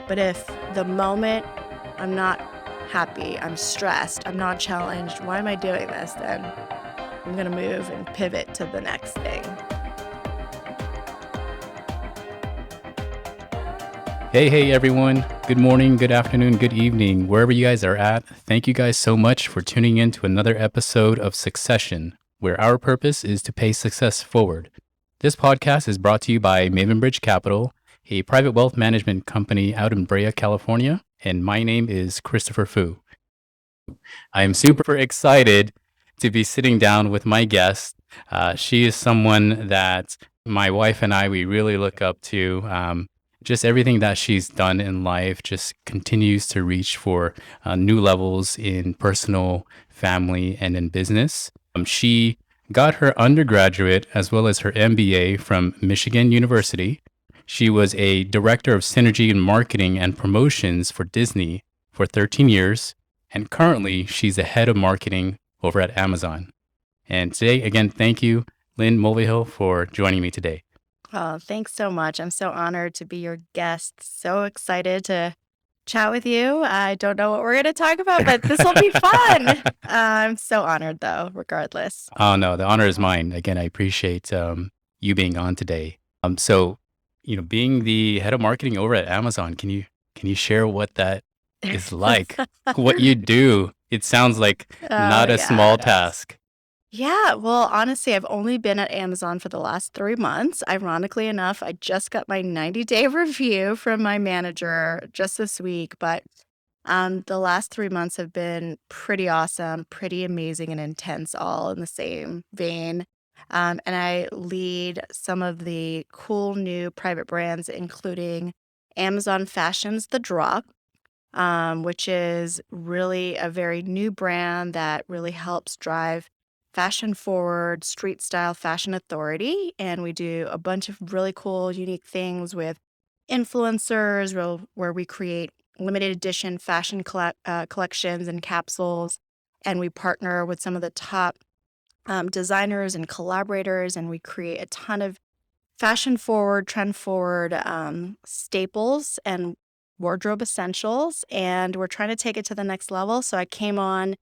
But if the moment I'm not happy, I'm stressed, I'm not challenged, why am I doing this? Then I'm going to move and pivot to the next thing. Hey, everyone. Good morning, good afternoon, good evening, wherever you guys are at. Thank you guys so much for tuning in to another episode of Succession, where our purpose is to pay success forward. This podcast is brought to you by Maven Bridge Capital, a private wealth management company out in Brea, California, and my name is Christopher Fu. I am super excited to be sitting down with my guest. She is someone that my wife and we really look up to. Just everything that she's done in life just continues to reach for new levels in personal, family, and in business. She got her undergraduate as well as her MBA from Michigan University. She was a director of synergy and marketing and promotions for Disney for 13 years. And currently, she's the head of marketing over at Amazon. And today, again, thank you, Lynn Mulvihill, for joining me today. Oh, thanks so much. I'm so honored to be your guest. So excited to chat with you. I don't know what we're going to talk about, but this will be fun. I'm so honored, though, regardless. Oh, no, the honor is mine. Again, I appreciate you being on today. So, being the head of marketing over at Amazon, can you share what that is like? What you do? It sounds like not a small task. Yeah, well, honestly, I've only been at Amazon for the last 3 months. Ironically enough, I just got my 90-day review from my manager just this week, but the last 3 months have been pretty awesome, pretty amazing and intense, all in the same vein. And I lead some of the cool new private brands, including Amazon Fashion's The Drop, which is really a very new brand that really helps drive fashion forward, street style fashion authority. And we do a bunch of really cool, unique things with influencers where we create limited edition fashion collections and capsules. And we partner with some of the top designers and collaborators, and we create a ton of fashion forward, trend forward staples and wardrobe essentials. And we're trying to take it to the next level. So I came on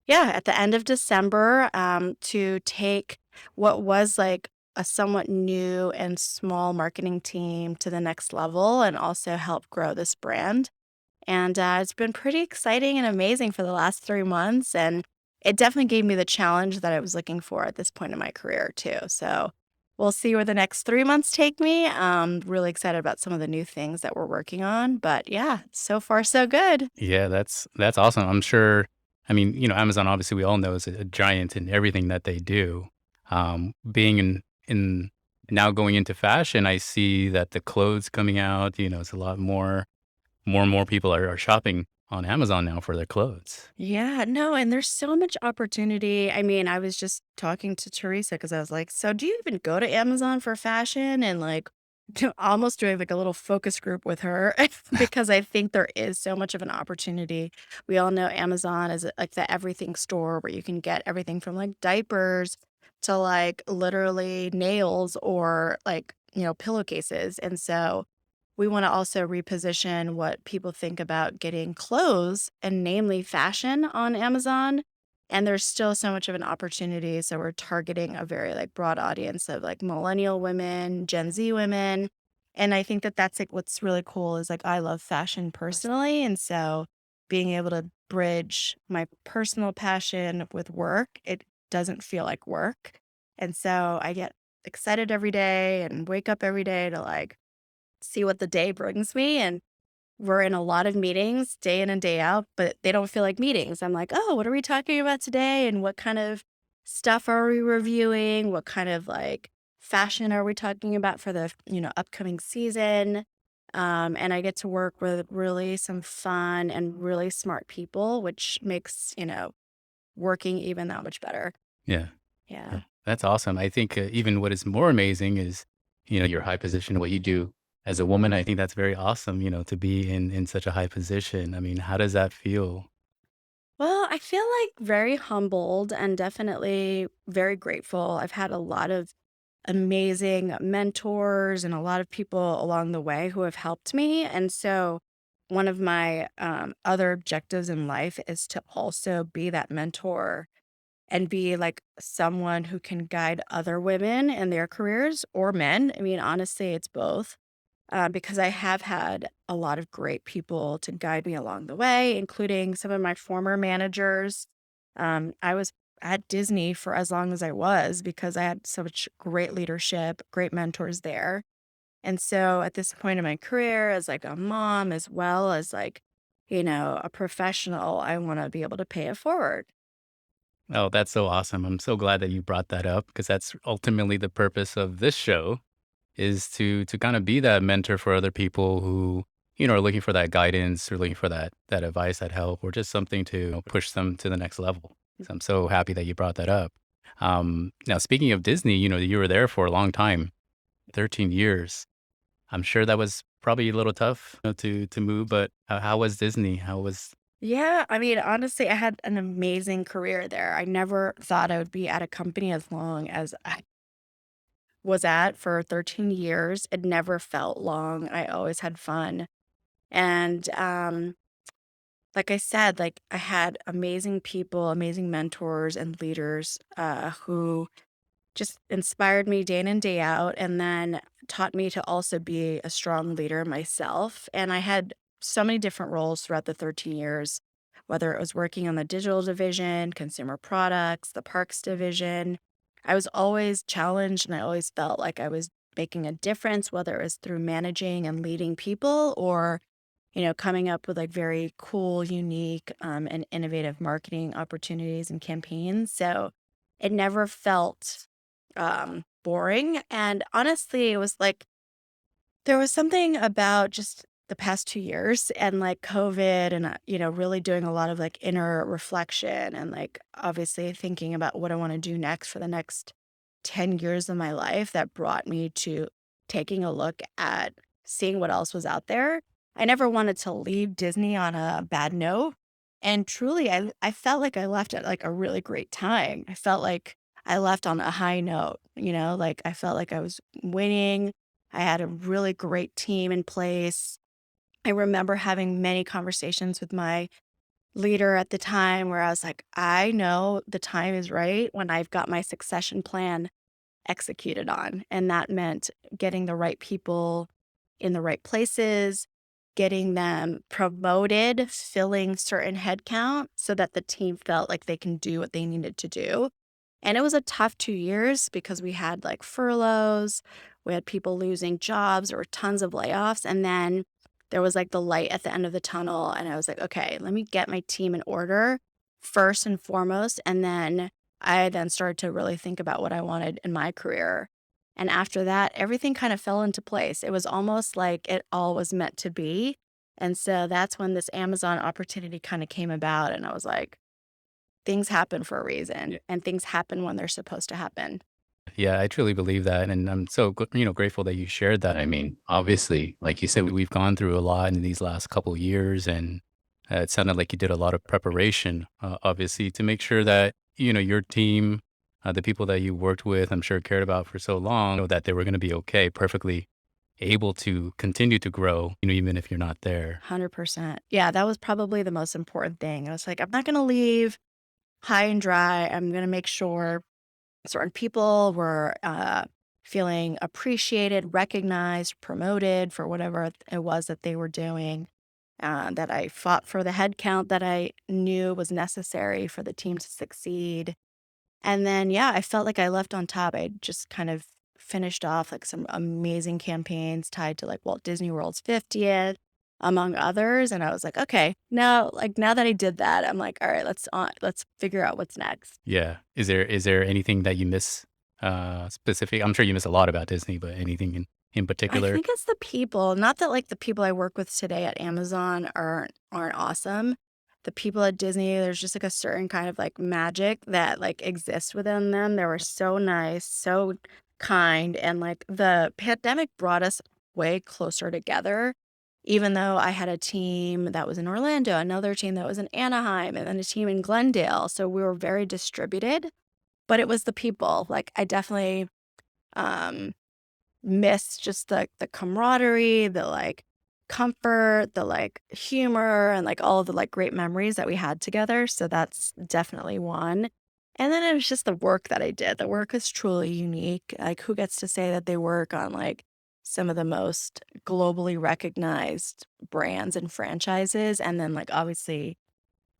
at the end of December, to take what was like a somewhat new and small marketing team to the next level and also help grow this brand. And it's been pretty exciting and amazing for the last 3 months. And it definitely gave me the challenge that I was looking for at this point in my career, too. So we'll see where the next 3 months take me. Really excited about some of the new things that we're working on. But yeah, so far, so good. Yeah, that's awesome. I'm sure. I mean, Amazon obviously we all know is a giant in everything that they do. Being in now going into fashion, I see that the clothes coming out. It's a lot more and more people are shopping on Amazon now for their clothes. Yeah, no, and there's so much opportunity. I mean, I was just talking to Teresa because I was like, so do you even go to Amazon for fashion? And like, almost doing like a little focus group with her because I think there is so much of an opportunity. We all know Amazon is like the everything store where you can get everything from like diapers to like literally nails or like, pillowcases. And so we want to also reposition what people think about getting clothes and namely fashion on Amazon. And there's still so much of an opportunity. So we're targeting a very like broad audience of like millennial women, Gen Z women. And I think that that's like what's really cool is like I love fashion personally. And so being able to bridge my personal passion with work, it doesn't feel like work. And so I get excited every day and wake up every day to like see what the day brings me. And we're in a lot of meetings day in and day out, but they don't feel like meetings. I'm like, oh, what are we talking about today? And what kind of stuff are we reviewing? What kind of like fashion are we talking about for the, upcoming season? And I get to work with really some fun and really smart people, which makes, working even that much better. Yeah. Yeah. That's awesome. I think even what is more amazing is, your high position, what you do as a woman. I think that's very awesome, to be in such a high position. I mean, how does that feel? Well, I feel like very humbled and definitely very grateful. I've had a lot of amazing mentors and a lot of people along the way who have helped me. And so one of my other objectives in life is to also be that mentor and be like someone who can guide other women in their careers or men. I mean, honestly, it's both. Because I have had a lot of great people to guide me along the way, including some of my former managers. I was at Disney for as long as I was because I had such great leadership, great mentors there. And so at this point in my career, as like a mom, as well as like, a professional, I want to be able to pay it forward. Oh, that's so awesome. I'm so glad that you brought that up because that's ultimately the purpose of this show is to kind of be that mentor for other people who, are looking for that guidance or looking for that advice, that help, or just something to push them to the next level. So I'm so happy that you brought that up. Now, speaking of Disney, you were there for a long time, 13 years. I'm sure that was probably a little tough to move, but how was Disney? How was Yeah, I mean, honestly, I had an amazing career there. I never thought I would be at a company as long as I was at for 13 years. It never felt long. I always had fun. And like I said, like I had amazing people, amazing mentors and leaders who just inspired me day in and day out, and then taught me to also be a strong leader myself. And I had so many different roles throughout the 13 years, whether it was working on the digital division, consumer products, the parks division. I was always challenged and I always felt like I was making a difference, whether it was through managing and leading people or coming up with like very cool, unique, and innovative marketing opportunities and campaigns. So it never felt boring. And honestly, it was like there was something about just the past 2 years and like COVID and, really doing a lot of like inner reflection and like obviously thinking about what I want to do next for the next 10 years of my life that brought me to taking a look at seeing what else was out there. I never wanted to leave Disney on a bad note. And truly, I felt like I left at like a really great time. I felt like I left on a high note, like I felt like I was winning. I had a really great team in place. I remember having many conversations with my leader at the time where I was like, I know the time is right when I've got my succession plan executed on. And that meant getting the right people in the right places, getting them promoted, filling certain headcount so that the team felt like they can do what they needed to do. And it was a tough 2 years because we had like furloughs, we had people losing jobs, there were tons of layoffs. And then there was like the light at the end of the tunnel. And I was like, okay, let me get my team in order first and foremost. And then I then started to really think about what I wanted in my career. And after that, everything kind of fell into place. It was almost like it all was meant to be. And so that's when this Amazon opportunity kind of came about. And I was like, things happen for a reason and things happen when they're supposed to happen. Yeah, I truly believe that, and I'm so grateful that you shared that. I mean, obviously, like you said, we've gone through a lot in these last couple of years, and it sounded like you did a lot of preparation, obviously, to make sure that your team, the people that you worked with, I'm sure cared about for so long, that they were going to be okay, perfectly able to continue to grow, even if you're not there. 100%. Yeah, that was probably the most important thing. I was like, I'm not going to leave high and dry. I'm going to make sure certain people were feeling appreciated, recognized, promoted for whatever it was that they were doing. That I fought for the head count that I knew was necessary for the team to succeed. And then, yeah, I felt like I left on top. I just kind of finished off like some amazing campaigns tied to like Walt Disney World's 50th, among others. And I was like, okay, now that I did that, I'm like, all right, let's figure out what's next. Yeah. Is there anything that you miss specific? I'm sure you miss a lot about Disney, but anything in I particular? think it's the people. Not that like the people I work with today at Amazon aren't awesome. The people at Disney, there's just like a certain kind of like magic that like exists within them. They were so nice, so kind, and like the pandemic brought us way closer together. Even though I had a team that was in Orlando, another team that was in Anaheim, and then a team in Glendale. So we were very distributed, but it was the people. Like I definitely um miss just the camaraderie, the, like, comfort, the like humor, and like all of the like great memories that we had together. So that's definitely one. And then it was just the work that I did. The work is truly unique. Like, who gets to say that they work on like some of the most globally recognized brands and franchises, and then like obviously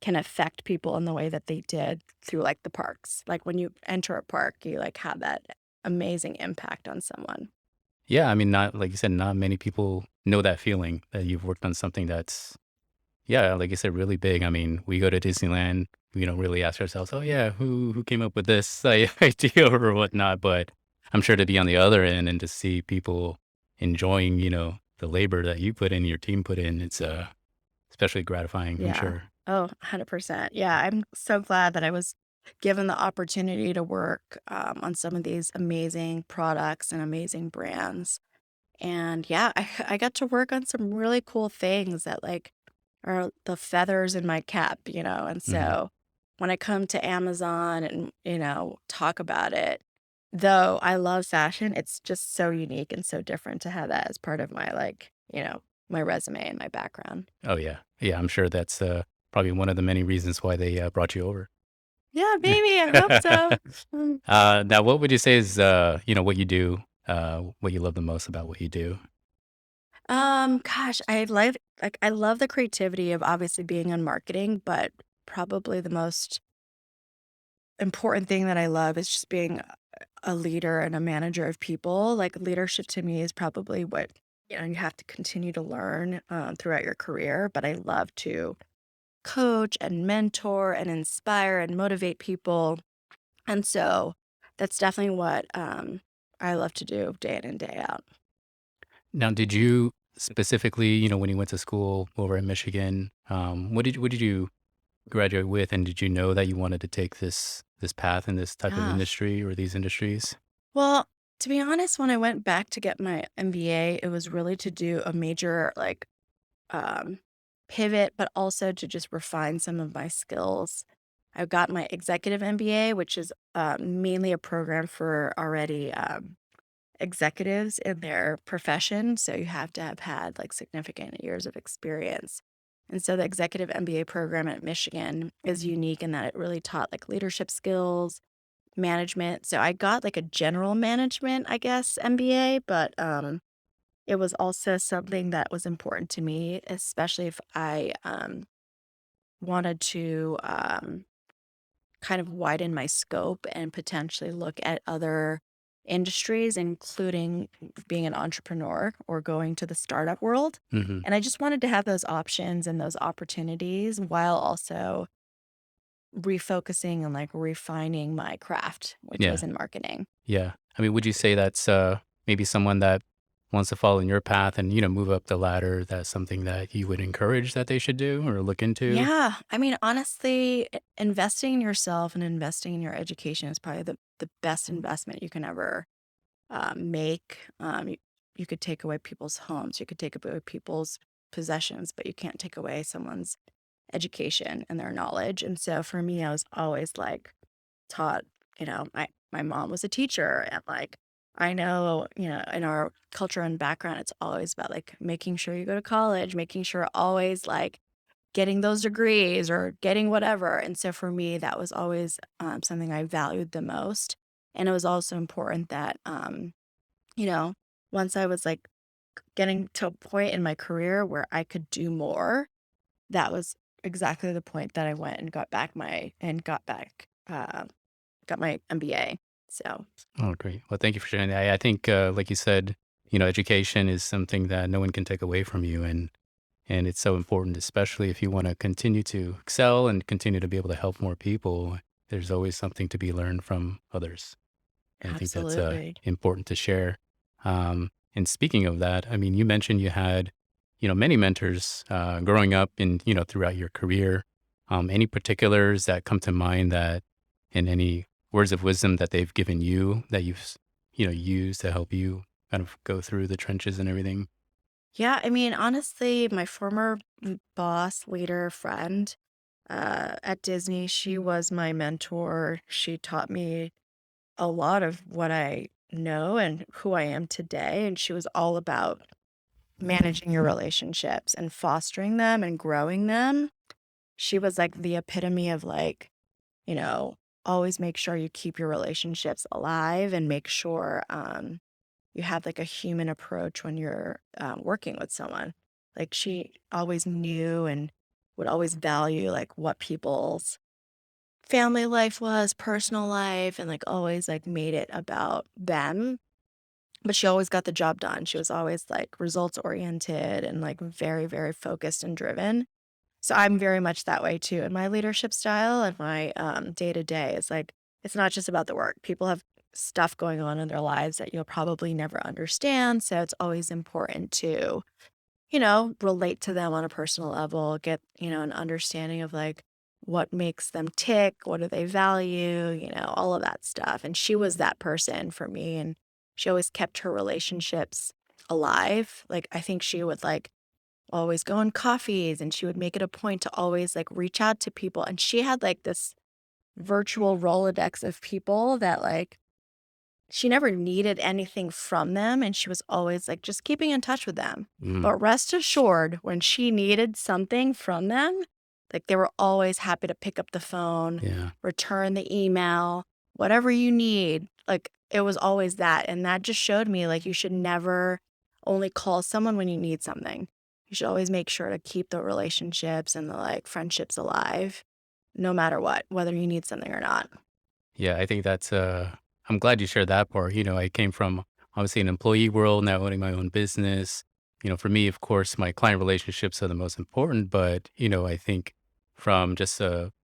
can affect people in the way that they did through like the parks. Like when you enter a park, you like have that amazing impact on someone. Yeah, I mean, not like you said, not many people know that feeling that you've worked on something that's, yeah, like you said, really big. I mean, we go to Disneyland, we don't really ask ourselves, oh yeah, who came up with this idea or whatnot. But I'm sure to be on the other end and to see people enjoying, the labor that you put in, your team put in, it's especially gratifying, I'm Yeah. sure. Oh, 100%. Yeah, I'm so glad that I was given the opportunity to work on some of these amazing products and amazing brands. And yeah, I got to work on some really cool things that like are the feathers in my cap, you know? And Hmm. so when I come to Amazon and, talk about it, though I love fashion, it's just so unique and so different to have that as part of my like, my resume and my background. Oh yeah, yeah. I'm sure that's probably one of the many reasons why they brought you over. Yeah, maybe. I hope so. Mm. Now, what would you say is, what you do, what you love the most about what you do? Gosh, I love the creativity of obviously being in marketing, but probably the most important thing that I love is just being a leader and a manager of people. Like leadership to me is probably what you have to continue to learn throughout your career. But I love to coach and mentor and inspire and motivate people, and so that's definitely what I love to do day in and day out. Now, did you specifically, when you went to school over in Michigan, what did you graduate with, and did you know that you wanted to take this path in this type of Yeah. industry or these industries? Well, to be honest, when I went back to get my MBA, it was really to do a major like um, pivot, but also to just refine some of my skills. I got my executive MBA, which is mainly a program for already executives in their profession. So you have to have had like significant years of experience. And so the executive MBA program at Michigan is unique in that it really taught like leadership skills, management. So I got like a general management, I guess, MBA, but it was also something that was important to me, especially if I wanted to kind of widen my scope and potentially look at other industries, including being an entrepreneur or going to the startup world. Hmm. And I just wanted to have those options and those opportunities while also refocusing and like refining my craft, which was Yeah, in marketing. yeah. I mean, would you say that's maybe someone that wants to follow in your path and move up the ladder? That's something that you would encourage that they should do or look into? Yeah. I mean, honestly, investing in yourself and investing in your education is probably the best investment you can ever make. You could take away people's homes, you could take away people's possessions, but you can't take away someone's education and their knowledge. And so for me, I was always like taught, my mom was a teacher, and like I know, in our culture and background, it's always about like making sure you go to college, making sure always like getting those degrees or getting whatever. And so for me, that was always something I valued the most. And it was also important that, you know, once I was like getting to a point in my career where I could do more, that was exactly the point that I went and got my MBA. So Oh, great. Well, thank you for sharing that. I think, like you said, education is something that no one can take away from you, and it's so important, especially if you want to continue to excel and continue to be able to help more people. There's always something to be learned from others. I think that's absolutely. important to share. And speaking of that, I mean, you mentioned you had, many mentors growing up and throughout your career. Any particulars that come to mind that, and any words of wisdom that they've given you that you've, used to help you kind of go through the trenches and everything? Yeah, I mean, honestly, my former boss, leader, friend at Disney, she was my mentor. She taught me a lot of what I know and who I am today. And she was all about managing your relationships and fostering them and growing them. She was like the epitome of like, you know, always make sure you keep your relationships alive and make sure you have like a human approach when you're working with someone. Like she always knew and would always value like what people's family life was, personal life, and like always like made it about them. But she always got the job done. She was always like results oriented and like very, very focused and driven. So I'm very much that way too. And my leadership style and my day to day is like, it's not just about the work. People have stuff going on in their lives that you'll probably never understand. So it's always important to, relate to them on a personal level, get, an understanding of like what makes them tick, what do they value, all of that stuff. And she was that person for me. And she always kept her relationships alive. Like, I think she would like always go on coffees and she would make it a point to always like reach out to people. And she had like this virtual Rolodex of people that like she never needed anything from them, and she was always, like, just keeping in touch with them. Mm, But rest assured, when she needed something from them, like, they were always happy to pick up the phone, yeah. return the email, whatever you need. Like, it was always that, and that just showed me, like, you should never only call someone when you need something. You should always make sure to keep the relationships and the, like, friendships alive no matter what, whether you need something or not. Yeah, I think that's, I'm glad you shared that part. I came from obviously an employee world, now owning my own business. For me, of course, my client relationships are the most important, but, I think from just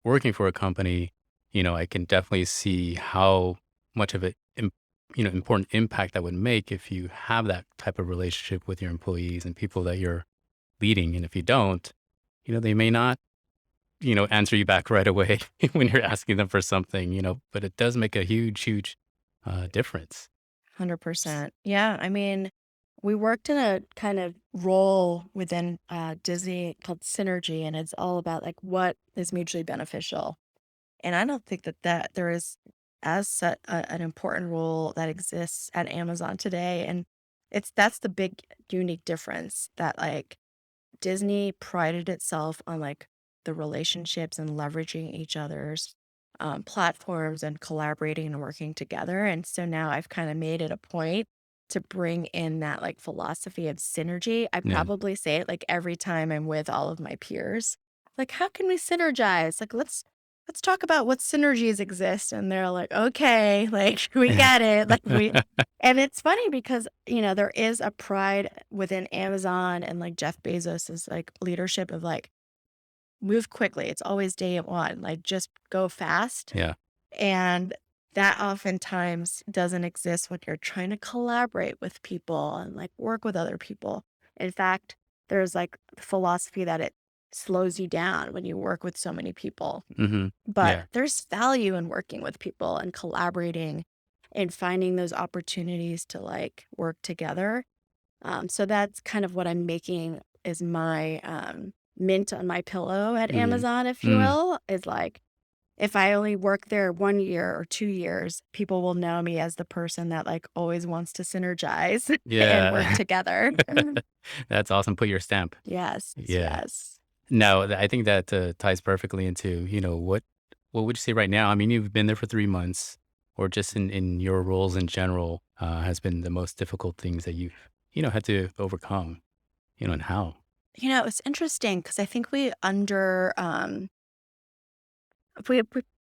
working for a company, I can definitely see how much of important impact that would make if you have that type of relationship with your employees and people that you're leading. And if you don't, they may not answer you back right away when you're asking them for something, but it does make a huge, huge difference. 100%. Yeah, I mean, we worked in a kind of role within Disney called Synergy, and it's all about like what is mutually beneficial. And I don't think that there is as such an important role that exists at Amazon today. And that's the big unique difference that like Disney prided itself on like the relationships and leveraging each other's platforms and collaborating and working together. And so now I've kind of made it a point to bring in that like philosophy of synergy. I Yeah. probably say it like every time I'm with all of my peers. Like, how can we synergize? Like, let's talk about what synergies exist. And they're like, okay, like we get it. Like we and it's funny because, there is a pride within Amazon and like Jeff Bezos's like leadership of like move quickly. It's always day one, like just go fast. Yeah. And that oftentimes doesn't exist when you're trying to collaborate with people and like work with other people. In fact, there's like philosophy that it slows you down when you work with so many people. Hmm. But Yeah. there's value in working with people and collaborating and finding those opportunities to like work together. So that's kind of what I'm making is my mint on my pillow at Hmm. Amazon, if you Mm. will, is like if I only work there 1 year or 2 years, people will know me as the person that like always wants to synergize and work Yeah. together. That's awesome. Put your stamp. Yes, Yeah. yes. No, I think that ties perfectly into, what would you say right now? I mean, you've been there for 3 months, or just in your roles in general, has been the most difficult things that you've, had to overcome, and how? It's interesting because I think we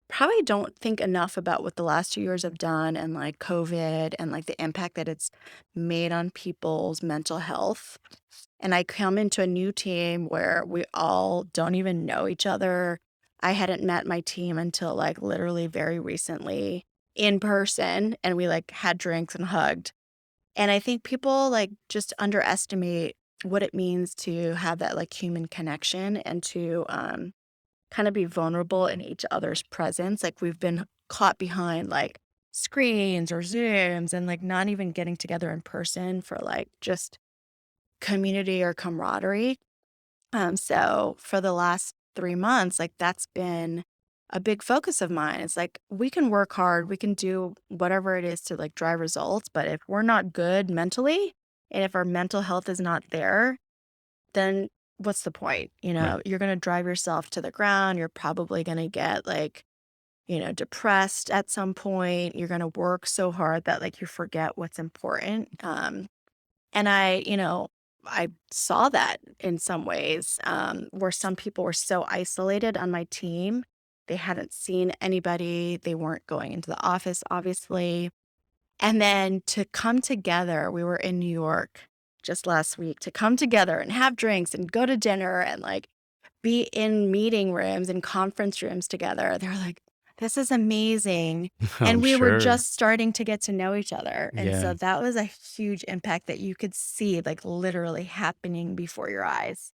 probably don't think enough about what the last 2 years have done and like COVID and like the impact that it's made on people's mental health. And I come into a new team where we all don't even know each other. I hadn't met my team until like literally very recently in person, and we like had drinks and hugged. And I think people like just underestimate what it means to have that like human connection and to kind of be vulnerable in each other's presence. Like we've been caught behind like screens or Zooms and like not even getting together in person for like just community or camaraderie. So for the last 3 months, like that's been a big focus of mine. It's like we can work hard, we can do whatever it is to like drive results, but if we're not good mentally, And if our mental health is not there, then what's the point? Right. You're going to drive yourself to the ground. You're probably going to get like, depressed at some point. You're going to work so hard that like you forget what's important. And I saw that in some ways, where some people were so isolated on my team. They hadn't seen anybody. They weren't going into the office, obviously. And then to come together, we were in New York just last week, to come together and have drinks and go to dinner and like be in meeting rooms and conference rooms together. They're like, this is amazing. I'm And we were sure. just starting to get to know each other. And Yeah. so that was a huge impact that you could see like literally happening before your eyes.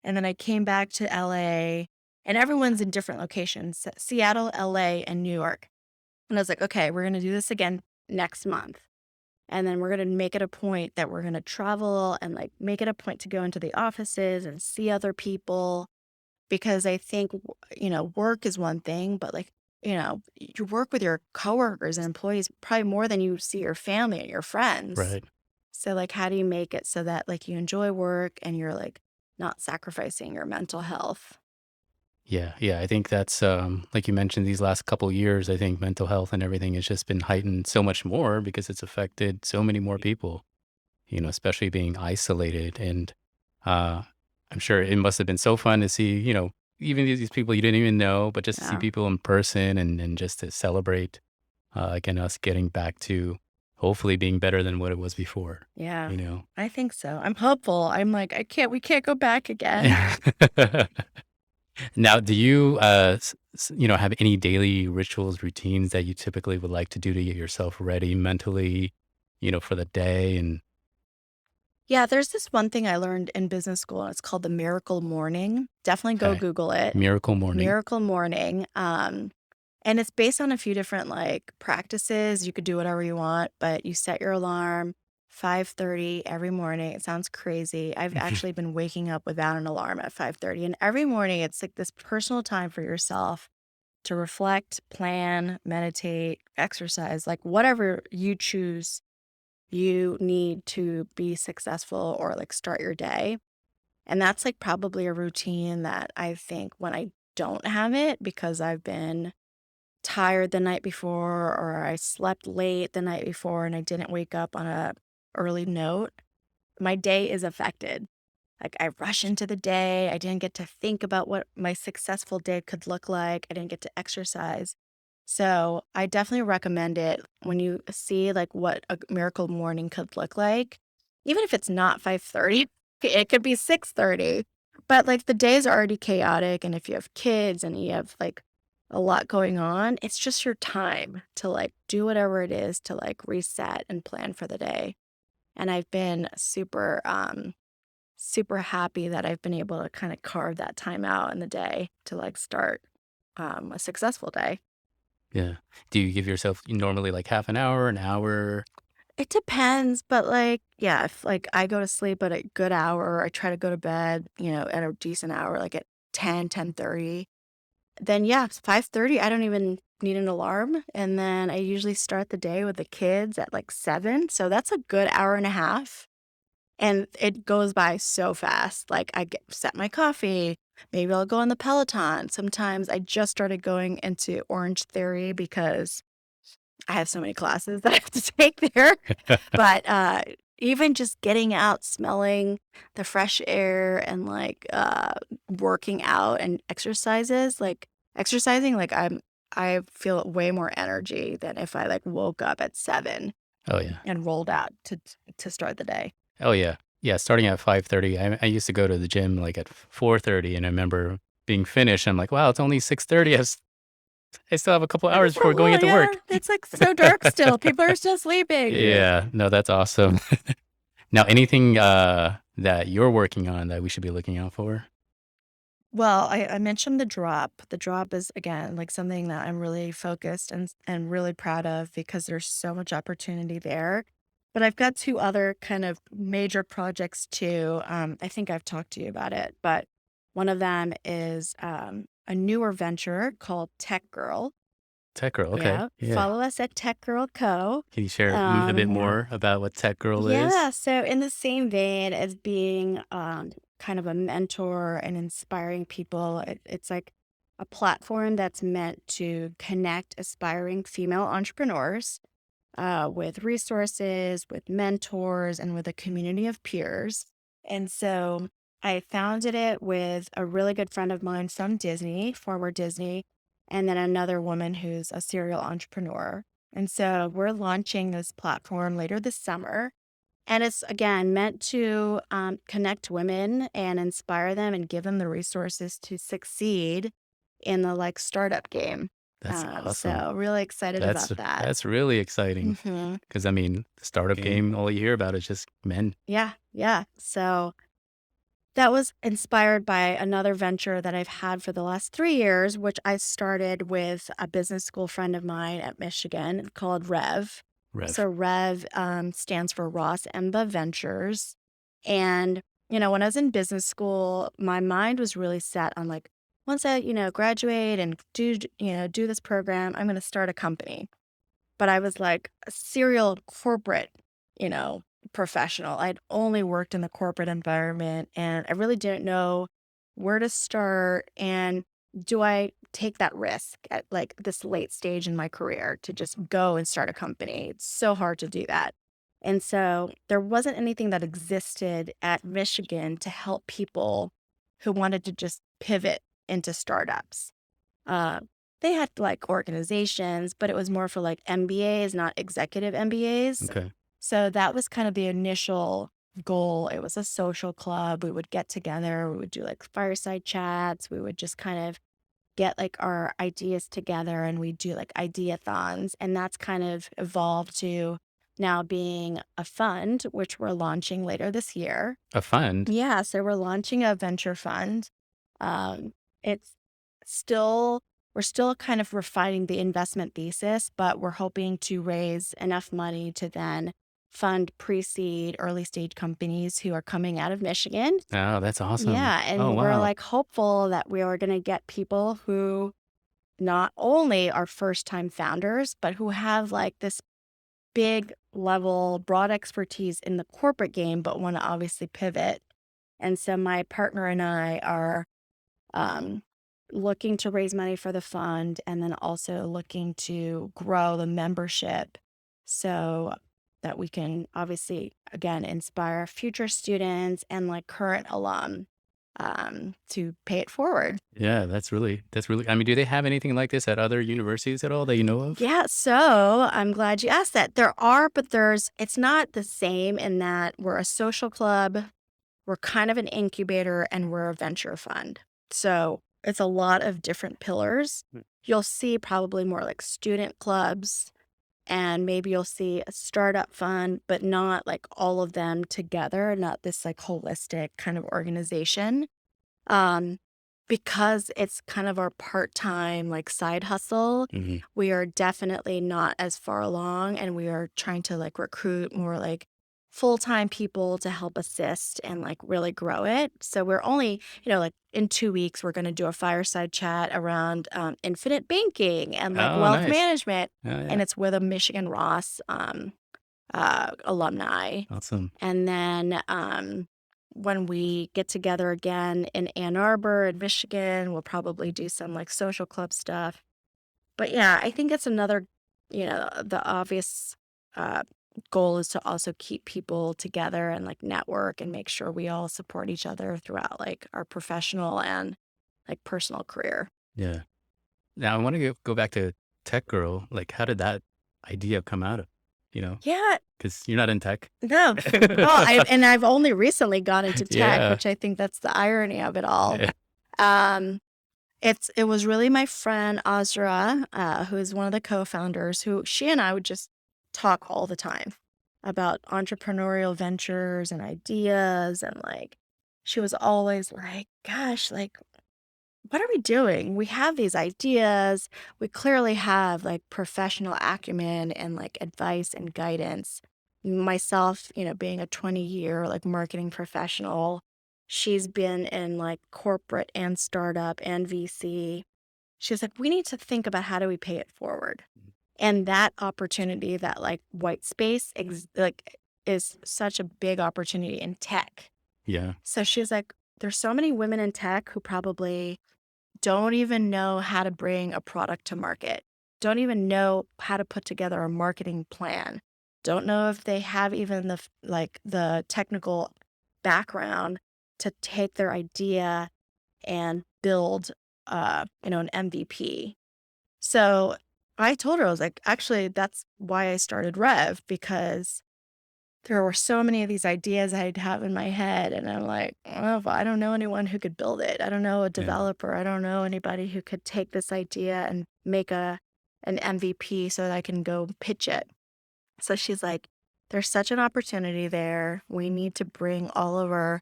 And then I came back to LA, and everyone's in different locations, Seattle, LA, and New York. And I was like, okay, we're going to do this again next month. And then we're going to make it a point that we're going to travel and like make it a point to go into the offices and see other people, because I think, work is one thing, but like, you work with your coworkers and employees probably more than you see your family and your friends. Right. So like, how do you make it so that like you enjoy work and you're like not sacrificing your mental health? Yeah, yeah. I think that's like you mentioned these last couple years, I think mental health and everything has just been heightened so much more because it's affected so many more people, especially being isolated. And uh I'm sure it must have been so fun to see, even these people you didn't even know, but just to see Yeah. people in person and just to celebrate again us getting back to hopefully being better than what it was before, Yeah. you know. I think so. I'm hopeful. I'm like, we can't go back again. Now, do you, have any daily rituals, routines that you typically would like to do to get yourself ready mentally, for the day? And Yeah, there's this one thing I learned in business school, and it's called the miracle morning. Definitely go okay, Google it. miracle morning. Miracle morning. And it's based on a few different like practices. You could do whatever you want, but you set your alarm 5:30 every morning. It sounds crazy. I've actually been waking up without an alarm at 5:30, and every morning it's like this personal time for yourself to reflect, plan, meditate, exercise, like whatever you choose you need to be successful or like start your day. And that's like probably a routine that I think when I don't have it because I've been tired the night before or I slept late the night before and I didn't wake up on a early note, my day is affected. Like I rush into the day. I didn't get to think about what my successful day could look like. I didn't get to exercise. So I definitely recommend it when you see like what a miracle morning could look like. Even if it's not 5:30, it could be 6:30. But like the days are already chaotic. And if you have kids and you have like a lot going on, it's just your time to like do whatever it is to like reset and plan for the day. And I've been super happy that I've been able to kind of carve that time out in the day to like start a successful day. Yeah. Do you give yourself normally like half an hour? It depends, but like, yeah, if like I go to sleep at a good hour, I try to go to bed, at a decent hour, like at 10:30. Then yeah, it's 5:30. I don't even need an alarm. And then I usually start the day with the kids at like 7. So that's a good hour and a half. And it goes by so fast. Like set my coffee. Maybe I'll go on the Peloton. Sometimes I just started going into Orange Theory because I have so many classes that I have to take there. But even just getting out, smelling the fresh air and like working out and exercising, like I feel way more energy than if I like woke up at 7 Oh yeah. and rolled out to start the day. Oh yeah. Yeah. Starting at 5:30. I used to go to the gym like at 4:30, and I remember being finished. I'm like, wow, it's only 6:30. I still have a couple hours before going Well, into yeah, work. it's like so dark still. People are still sleeping. Yeah. No, that's awesome. Now, anything that you're working on that we should be looking out for? Well, I mentioned the drop. The drop is again like something that I'm really focused and really proud of because there's so much opportunity there. But I've got two other kind of major projects too. I think I've talked to you about it, but one of them is a newer venture called Tech Girl. Tech Girl. Okay. Yeah, Yeah. follow us at Tech Girl Co. Can you share a bit Um, more about what Tech Girl is? yeah, so in the same vein as being kind of a mentor and inspiring people, it's like a platform that's meant to connect aspiring female entrepreneurs with resources, with mentors, and with a community of peers. And so I founded it with a really good friend of mine from Disney, former Disney, and then another woman who's a serial entrepreneur. And so we're launching this platform later this summer. And it's again meant to connect women and inspire them and give them the resources to succeed in the like startup game. That's awesome. So really excited That's about that. that's really exciting. Hmm. Because I mean, the startup game, all you hear about is just men. Yeah, yeah. So that was inspired by another venture that I've had for the last 3 years, which I started with a business school friend of mine at Michigan called Rev. So Rev. Rev stands for Ross Emba Ventures. And, when I was in business school, my mind was really set on like, once I, graduate and do this program, I'm going to start a company. But I was like a serial corporate, you know, professional. I'd only worked in the corporate environment and I really didn't know where to start and do I take that risk at like this late stage in my career to just go and start a company. It's so hard to do that. And so there wasn't anything that existed at Michigan to help people who wanted to just pivot into startups. Uh, they had like organizations, but it was more for like MBAs, not executive MBAs. Okay. So that was kind of the initial goal. It was a social club. We would get together, we would do like fireside chats. We would just kind of get like our ideas together and we do like ideathons. And that's kind of evolved to now being a fund, which we're launching later this year. A fund. Yeah, so we're launching a venture fund. It's still, we're still kind of refining the investment thesis, but we're hoping to raise enough money to then fund pre-seed early stage companies who are coming out of Michigan. Oh, that's awesome. Yeah, Oh, and we're wow. like hopeful that we are going to get people who not only are first time founders, but who have like this big level, broad expertise in the corporate game, but want to obviously pivot. And so my partner and I are um, looking to raise money for the fund and then also looking to grow the membership so that we can obviously, again, inspire future students and like current alum to pay it forward. Yeah, I mean, do they have anything like this at other universities at all that you know of? Yeah, so I'm glad you asked that. There are, but it's not the same in that we're a social club, we're kind of an incubator, and we're a venture fund. So it's a lot of different pillars. Mm. You'll see probably more like student clubs, and maybe you'll see a startup fund, but not like all of them together, not this like holistic kind of organization. Um, because it's kind of our part-time like side hustle, Mhm. we are definitely not as far along and we are trying to like recruit more like full-time people to help assist and like really grow it. So we're only, like in 2 weeks, we're going to do a fireside chat around infinite banking and like Oh, wealth nice. management. Oh, yeah. And it's with a Michigan Ross alumni. Awesome. And then when we get together again in Ann Arbor in Michigan, we'll probably do some like social club stuff. But yeah, I think it's another, the obvious uh, goal is to also keep people together and like network and make sure we all support each other throughout like our professional and like personal career. Yeah. Now I want to go back to Tech Girl. Like, how did that idea come out of, you know? Yeah, Because you're not in tech. no. Well, I've only recently gone into tech, Yeah. which I think that's the irony of it all. Yeah. Um, it was really my friend Azra, who is one of the co-founders, who she and I would just talk all the time about entrepreneurial ventures and ideas, and like she was always like, "Gosh, like what are we doing? We have these ideas. We clearly have like professional acumen and like advice and guidance." Myself, being a 20-year like marketing professional, she's been in like corporate and startup and VC. She's like, we need to think about how do we pay it forward. And that opportunity, that like white space, is such a big opportunity in tech. Yeah. So she's like, there's so many women in tech who probably don't even know how to bring a product to market, don't even know how to put together a marketing plan, don't know if they have even the technical background to take their idea and build an MVP. So I told her, I was like, actually, that's why I started Rev, because there were so many of these ideas I'd have in my head. And I'm like, oh, I don't know anyone who could build it. I don't know a Yeah. developer. I don't know anybody who could take this idea and make an MVP so that I can go pitch it. So she's like, there's such an opportunity there. We need to bring all of our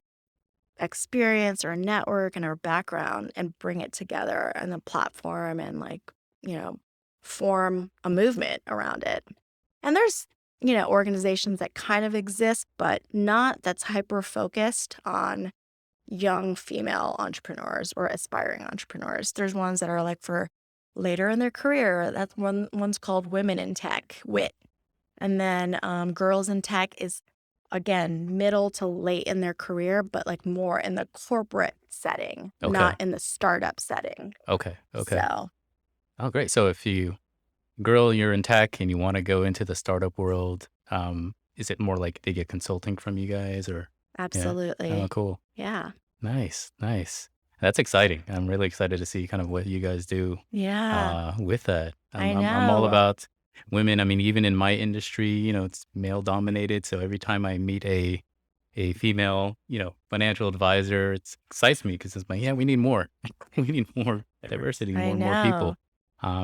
experience, our network, and our background and bring it together in a platform and form a movement around it. And there's, organizations that kind of exist, but not that's hyper focused on young female entrepreneurs or aspiring entrepreneurs. There's ones that are like for later in their career. That's one's called Women in Tech, WIT. And then Girls in Tech is, again, middle to late in their career, but like more in the corporate setting, Okay. not in the startup setting. Okay. So, Oh, great. So if you're in tech and you want to go into the startup world, is it more like they get consulting from you guys or? Yeah. Oh, absolutely. cool. Yeah. Nice. That's exciting. I'm really excited to see kind of what you guys do Yeah. with that. I I'm all know. about women. I mean, even in my industry, it's male dominated. So every time I meet a female, financial advisor, it excites me because it's like, yeah, we need more. We need more diversity, I more know. people.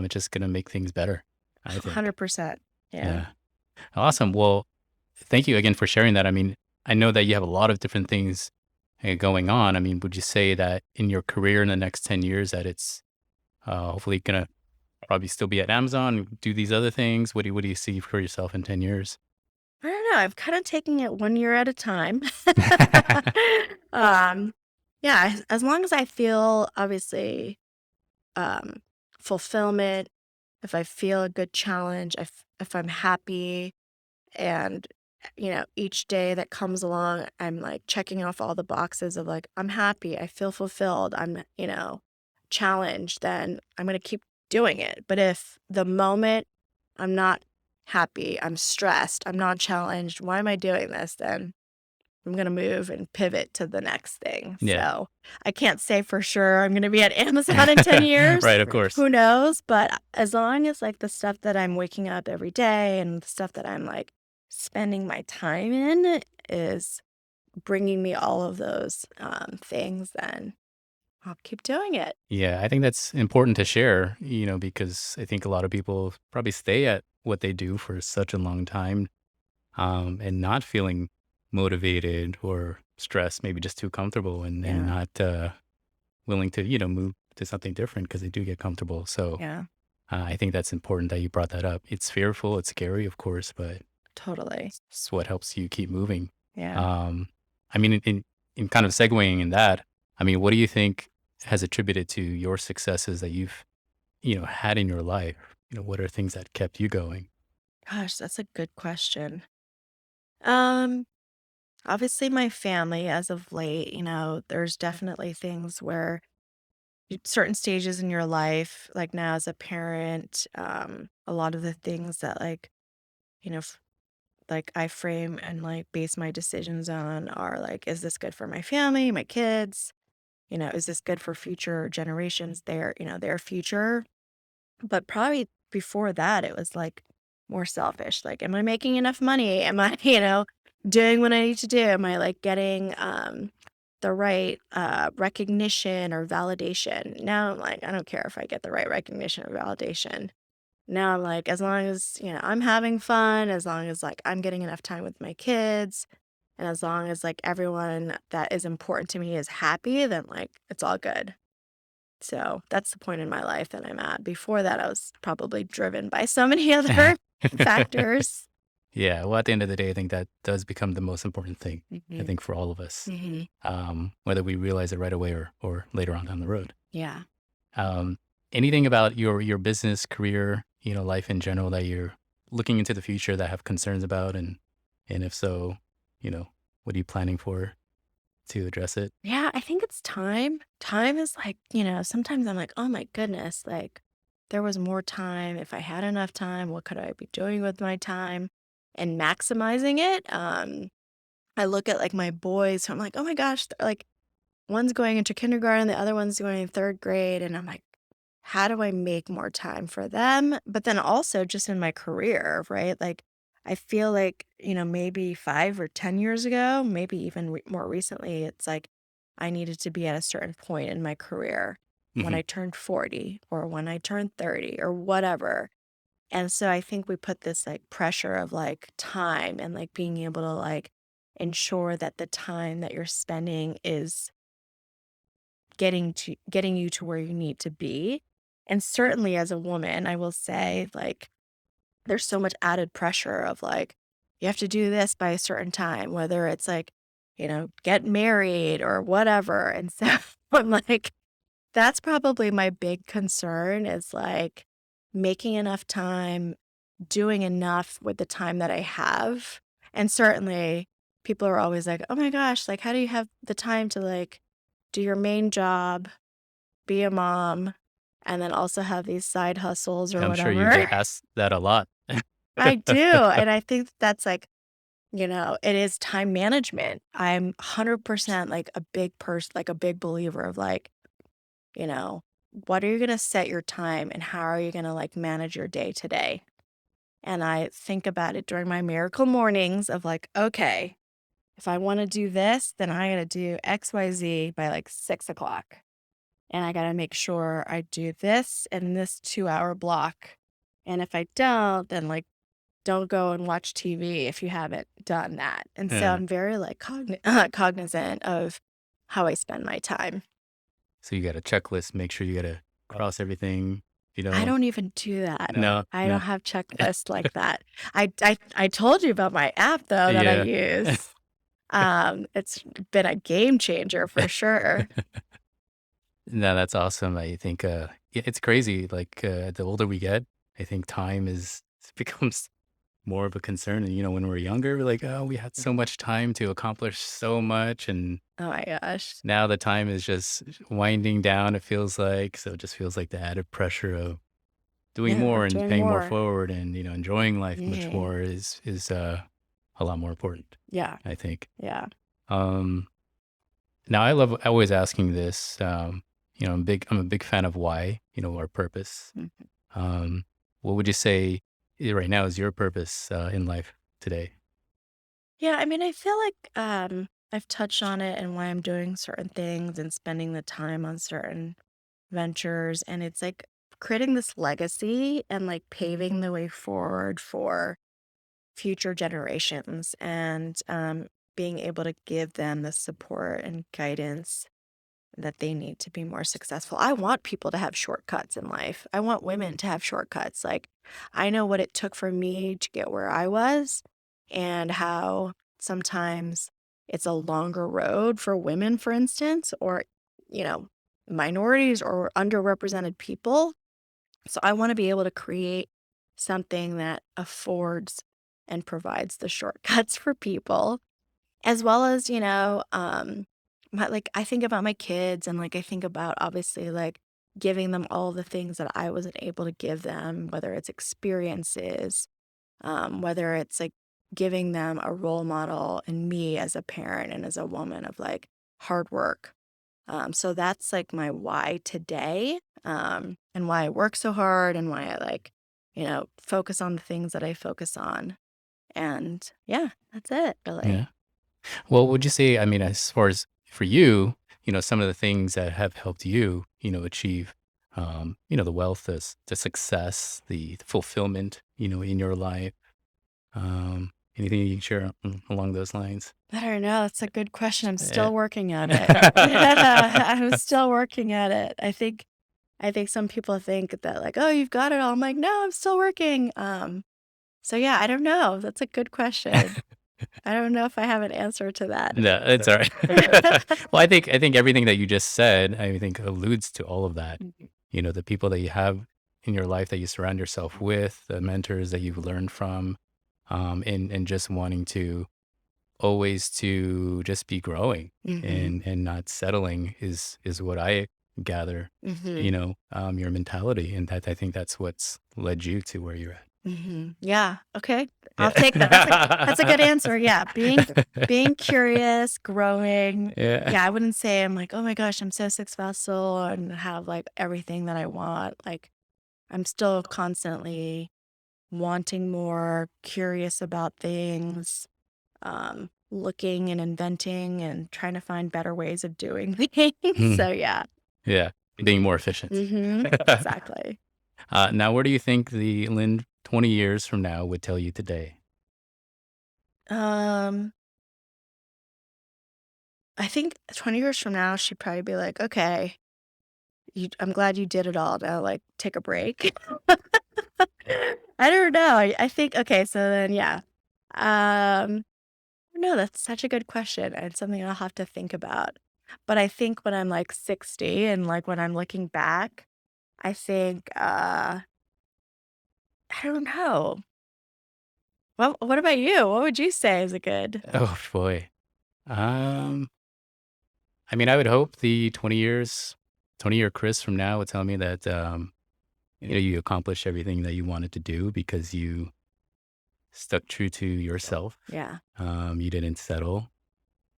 It's just gonna make things better, I think. 100%. Yeah. Yeah. Awesome. Well, thank you again for sharing that. I mean, I know that you have a lot of different things going on. I mean, would you say that in your career in the next 10 years that it's hopefully going to probably still be at Amazon, do these other things? What do you see for yourself in 10 years? I don't know. I've kind of taken it one year at a time. um, yeah, as long as I feel obviously um, fulfillment, if I feel a good challenge, if I'm happy, and each day that comes along, I'm like checking off all the boxes of like, I'm happy, I feel fulfilled, I'm challenged, then I'm going to keep doing it. But if the moment I'm not happy, I'm stressed, I'm not challenged, why am I doing this? Then I'm going to move and pivot to the next thing. Yeah. So I can't say for sure I'm going to be at Amazon in 10 years. Right, of course. Who knows? But as long as like the stuff that I'm waking up every day and the stuff that I'm like spending my time in is bringing me all of those things, then I'll keep doing it. Yeah, I think that's important to share, because I think a lot of people probably stay at what they do for such a long time and not feeling motivated or stressed, maybe just too comfortable and Yeah. not willing to, move to something different because they do get comfortable. So Yeah, I think that's important that you brought that up. It's fearful, it's scary, of course, but totally. it's what helps you keep moving. Yeah. I mean, in kind of segueing in that, I mean, what do you think has attributed to your successes that you've, had in your life? What are things that kept you going? Gosh, that's a good question. Um, Obviously my family as of late, there's definitely things where certain stages in your life, like now as a parent, a lot of the things that you know, f- like I frame and like base my decisions on are like, is this good for my family, my kids? Is this good for future generations, their future? But probably before that, it was like more selfish. Like, am I making enough money? Am I, doing what I need to do? Am I like getting the right recognition or validation? Now I'm like, I don't care if I get the right recognition or validation. Now I'm like, as long as, I'm having fun, as long as like I'm getting enough time with my kids, and as long as like everyone that is important to me is happy, then like it's all good. So that's the point in my life that I'm at. Before that, I was probably driven by so many other factors. Yeah. Well, at the end of the day, I think that does become the most important thing, I Hmm. think, for all of us, Hmm. whether we realize it right away or later on down the road. Yeah. Um, anything about your business career, life in general that you're looking into the future that have concerns about, and if so, what are you planning for to address it? Yeah, I think it's time. Time is like, sometimes I'm like, oh my goodness, like there was more time. If I had enough time, what could I be doing with my time and maximizing it? I look at like my boys, who I'm like, oh my gosh, like one's going into kindergarten, the other one's going in third grade. And I'm like, how do I make more time for them? But then also just in my career, right? Like, I feel like, maybe 5 or 10 years ago, maybe even more recently, it's like I needed to be at a certain point in my career when Hmm. I turned 40 or when I turned 30 or whatever. And so I think we put this like pressure of like time and like being able to like ensure that the time that you're spending is getting you to where you need to be. And certainly as a woman, I will say, like, there's so much added pressure of like, you have to do this by a certain time, whether it's like, get married or whatever. And so I'm like, that's probably my big concern is like making enough time, doing enough with the time that I have. And certainly people are always like, oh my gosh, like, how do you have the time to like do your main job, be a mom, and then also have these side hustles or I'm sure you get whatever? asked that a lot. I do. And I think that's like, it is time management. I'm 100% like a big person, like a big believer of like, you know, what are you going to set your time and how are you going to like manage your day today? And I think about it during my miracle mornings of like, okay, if I want to do this, then I got to do XYZ by like 6 o'clock. And I got to make sure I do this in this 2 hour block. And if I don't, then like, don't go and watch TV if you haven't done that. And so Yeah. I'm very like cognizant of how I spend my time. So you got a checklist, make sure you got to cross everything, I don't even do that. No, I don't no. have checklists like that. I told you about my app though that I Yeah. use. It's been a game changer for sure. No, that's awesome. I think it's crazy. Like the older we get, I think time is becomes more of a concern. And when we're younger, we're like, oh, we had so much time to accomplish so much, and Oh my gosh. now the time is just winding down. It feels like so. It just feels like the added pressure of doing Yeah, more and doing paying more more. forward, and enjoying life much Mhm. more is a lot more important. Yeah, I think. yeah. Um, Now I love always asking this. I'm a big fan of why. Our purpose. Mhm. Um, what would you say right now is your purpose in life today? Yeah, I mean, I feel like I've touched on it and why I'm doing certain things and spending the time on certain ventures. And it's like creating this legacy and like paving the way forward for future generations and being able to give them the support and guidance that they need to be more successful. I want people to have shortcuts in life. I want women to have shortcuts. Like, I know what it took for me to get where I was and how sometimes it's a longer road for women, for instance, or, you know, minorities or underrepresented people. So I want to be able to create something that affords and provides the shortcuts for people as well as, like I think about my kids and like I think about obviously like giving them all the things that I wasn't able to give them, whether it's experiences, whether it's like giving them a role model in me as a parent and as a woman of like hard work. So that's like my why today, and why I work so hard and why I like, focus on the things that I focus on. And yeah, that's it really. Yeah. Well, would you say? I mean, as far as for you, some of the things that have helped you, achieve, the wealth, the success, the fulfillment, in your life. Anything you can share along those lines? I don't know. That's a good question. I'm Eh. still working at it. I'm still working at it. I think some people think that like, oh, you've got it all. I'm like, no, I'm still working. So yeah, I don't know. That's a good question. I don't know if I have an answer to that. No, it's all right. Well, I think everything that you just said, I think alludes to all of that. the people that you have in your life that you surround yourself with, the mentors that you've learned from, and just wanting to always to just be growing Mm-hmm. and not settling is what I gather, Mm-hmm. your mentality. And I think that's what's led you to where you're at. Mm-hmm. Yeah. Okay. I'll take that. That's a good Yeah. answer. Yeah. Being curious, growing. Yeah. Yeah. I wouldn't say I'm like, oh my gosh, I'm so successful and have like everything that I want. Like I'm still constantly wanting more, curious about things, looking and inventing and trying to find better ways of doing things. Hmm. So yeah. Yeah. Being more efficient. Mm-hmm. Exactly. Now, where do you think the Lynn 20 years from now would tell you today? Um, I think 20 years from now, she'd probably be like, okay, I'm glad you did it all. Now, like, take a break. I don't know. I think, okay, so then, yeah. No, that's such a good question and something I'll have to think about. But I think when I'm like 60 and like when I'm looking back, I think, I don't know. Well, what about you? What would you say is a good? Oh boy. Um, I mean, I would hope the 20-year Chris from now would tell me that, you accomplished everything that you wanted to do because you stuck true to yourself. Yeah. You didn't settle,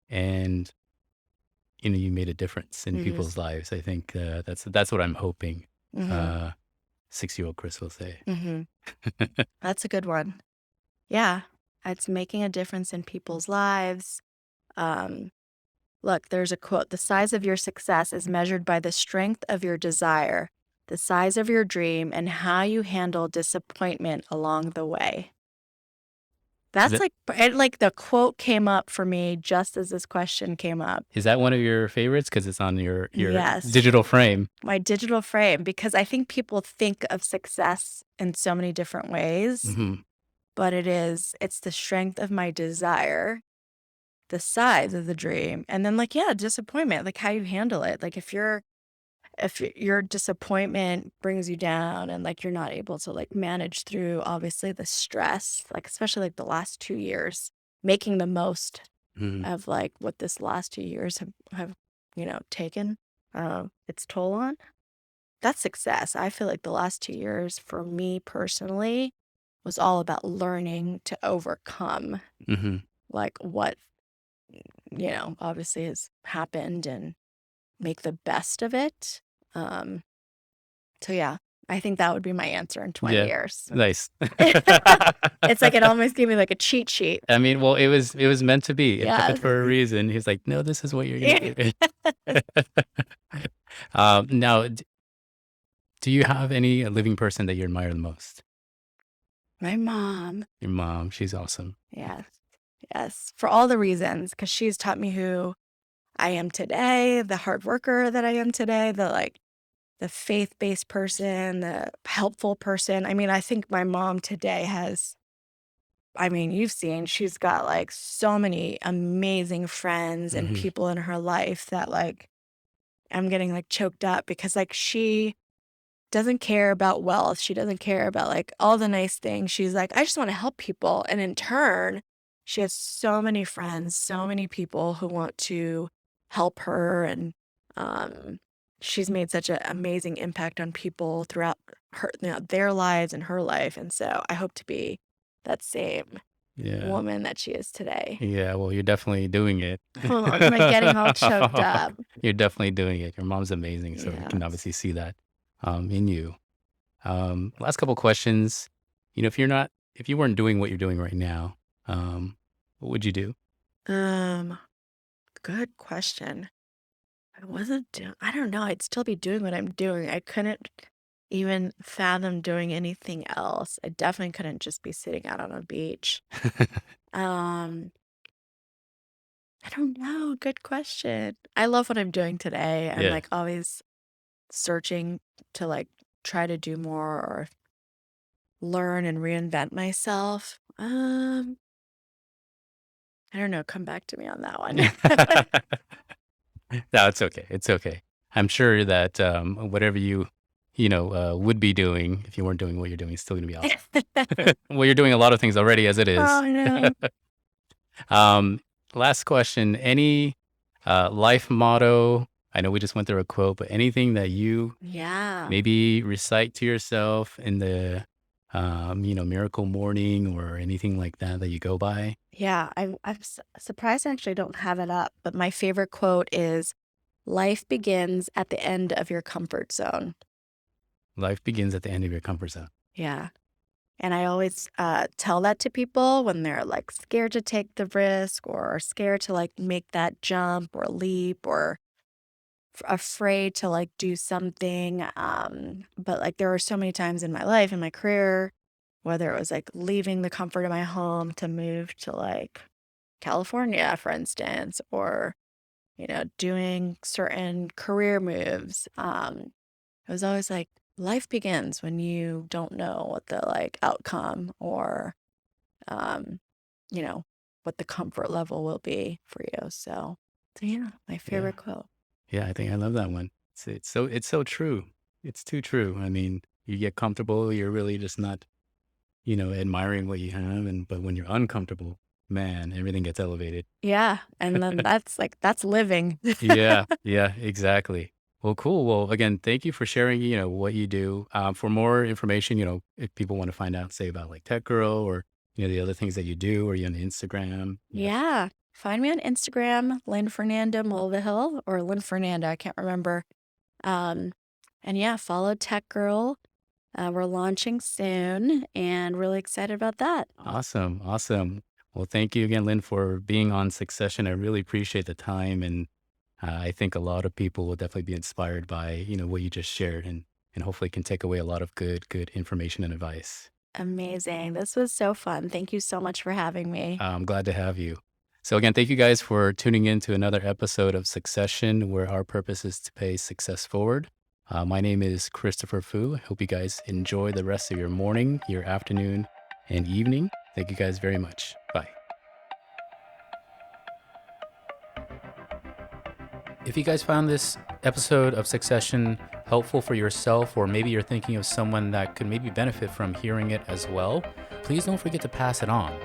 and you made a difference in Mm-hmm. people's lives. I think that's what I'm hoping. Mm-hmm. Uh, 6-year-old Chris will say. Mm-hmm. That's a good one. Yeah. It's making a difference in people's lives. Um, Look, there's a quote: the size of your success is measured by the strength of your desire, the size of your dream, and how you handle disappointment along the way. Is That's that like the quote came up for me just as this question came up. is that one of your favorites? Because it's on your Yes, digital frame. my digital frame, because I think people think of success in so many different ways, Hmm. but it's the strength of my desire, the size of the dream, and then like, yeah, disappointment, like how you handle it. Like if your disappointment brings you down and like you're not able to like manage through obviously the stress, like especially like the last 2 years, making the most Hmm. of like what this last 2 years have taken its toll on, that's success. I feel like the last 2 years for me personally was all about learning to overcome Hmm. like what obviously has happened and make the best of it. um So yeah, I think that would be my answer in 20 Yeah. years. Nice. It's like it almost gave me like a cheat sheet. I mean, well, it was meant to be. It Yeah. happened for a reason. He's like, no, this is what you're gonna Yeah. do. Now, do you have any living person that you admire the most? My mom. Your mom. She's awesome. Yes. Yes. For all the reasons, because she's taught me who I am today, the hard worker that I am today, the faith-based person, the helpful person. I mean, I think my mom today you've seen, she's got like so many amazing friends and Hmm. people in her life that like I'm getting like choked up because like she doesn't care about wealth. She doesn't care about like all the nice things. She's like, I just want to help people. And in turn, she has so many friends, so many people who want to help her. And um, she's made such an amazing impact on people throughout their lives and her life. And so I hope to be that same Yeah. woman that she is today. Yeah. Well, you're definitely doing it. Oh, am I getting all choked up? You're definitely doing it. Your mom's amazing. So we Yeah. can obviously see that in you. Last couple questions. If you weren't doing what you're doing right now, what would you do? Um, Good question. I don't know. I'd still be doing what I'm doing. I couldn't even fathom doing anything else. I definitely couldn't just be sitting out on a beach. Um, I don't know. Good question. I love what I'm doing today. I'm Yeah. like always searching to like try to do more or learn and reinvent myself. I don't know. Come back to me on that one. No, it's okay. It's okay. I'm sure that whatever you would be doing if you weren't doing what you're doing. It's still going to be awesome. Well, you're doing a lot of things already as it is. Oh, no. Um, Last question. Any life motto? I know we just went through a quote, but anything that you Yeah. maybe recite to yourself in the, miracle morning or anything like that you go by? Yeah. I'm surprised I actually don't have it up, but my favorite quote is, "Life begins at the end of your comfort zone." Life begins at the end of your comfort zone. Yeah. And I always tell that to people when they're like scared to take the risk or scared to like make that jump or leap or afraid to like do something. But like there were so many times in my life, in my career, whether it was like leaving the comfort of my home to move to like California, for instance, or, doing certain career moves. It was always like life begins when you don't know what the like outcome or, um, you know, what the comfort level will be for you. So yeah, my Yeah. favorite quote. Yeah, I think I love that one. It's so true. It's too true. I mean, you get comfortable, you're really just not, admiring what you have, but when you're uncomfortable, man, everything gets elevated. Yeah. And then that's living. Yeah, yeah, exactly. Well, cool. Well, again, thank you for sharing, what you do. For more information, if people want to find out, say about like Tech Girl or, the other things that you do, or you on Instagram. Yeah. Yeah. Find me on Instagram, Lynn Fernando Mulvihill or Lynn Fernando. I can't remember. Um, and yeah, follow Tech Girl. We're launching soon and really excited about that. Awesome. Awesome. Well, thank you again, Lynn, for being on Succession. I really appreciate the time. And I think a lot of people will definitely be inspired by, what you just shared and hopefully can take away a lot of good information and advice. Amazing. This was so fun. Thank you so much for having me. I'm glad to have you. So again, thank you guys for tuning in to another episode of Succession, where our purpose is to pay success forward. My name is Christopher Fu. I hope you guys enjoy the rest of your morning, your afternoon, and evening. Thank you guys very much. Bye. If you guys found this episode of Succession helpful for yourself, or maybe you're thinking of someone that could maybe benefit from hearing it as well, please don't forget to pass it on.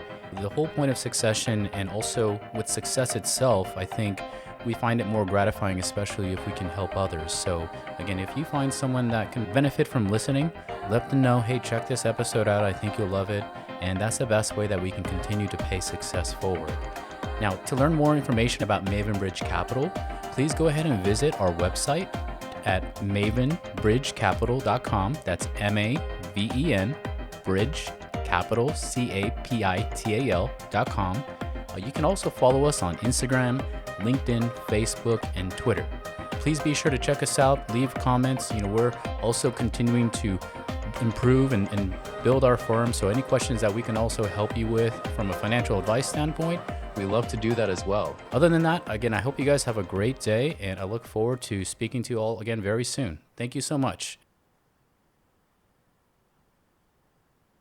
The whole point of Succession, and also with success itself, I think we find it more gratifying, especially if we can help others. So again, if you find someone that can benefit from listening, let them know, hey, check this episode out. I think you'll love it. And that's the best way that we can continue to pay success forward. Now, to learn more information about Maven Bridge Capital, please go ahead and visit our website at mavenbridgecapital.com. That's MAVEN Bridge Capital, CAPITAL.com. You can also follow us on Instagram, LinkedIn, Facebook, and Twitter. Please be sure to check us out, leave comments. We're also continuing to improve and build our firm. So any questions that we can also help you with from a financial advice standpoint, we love to do that as well. Other than that, again, I hope you guys have a great day, and I look forward to speaking to you all again very soon. Thank you so much.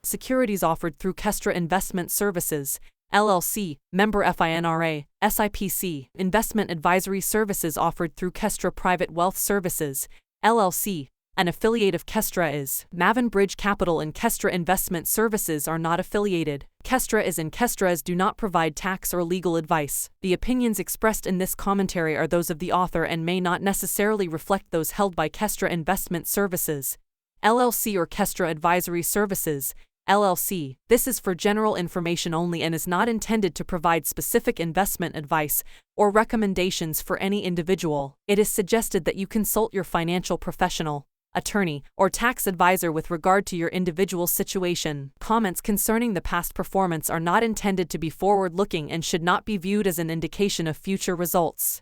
Securities offered through Kestra Investment Services, LLC, member FINRA, SIPC. Investment advisory services offered through Kestra Private Wealth Services, LLC. An affiliate of Kestra is Maven Bridge Capital, and Kestra Investment Services are not affiliated. Kestra is and Kestras do not provide tax or legal advice. The opinions expressed in this commentary are those of the author and may not necessarily reflect those held by Kestra Investment Services, LLC or Kestra Advisory Services, LLC. This is for general information only and is not intended to provide specific investment advice or recommendations for any individual. It is suggested that you consult your financial professional, attorney, or tax advisor with regard to your individual situation. Comments concerning the past performance are not intended to be forward-looking and should not be viewed as an indication of future results.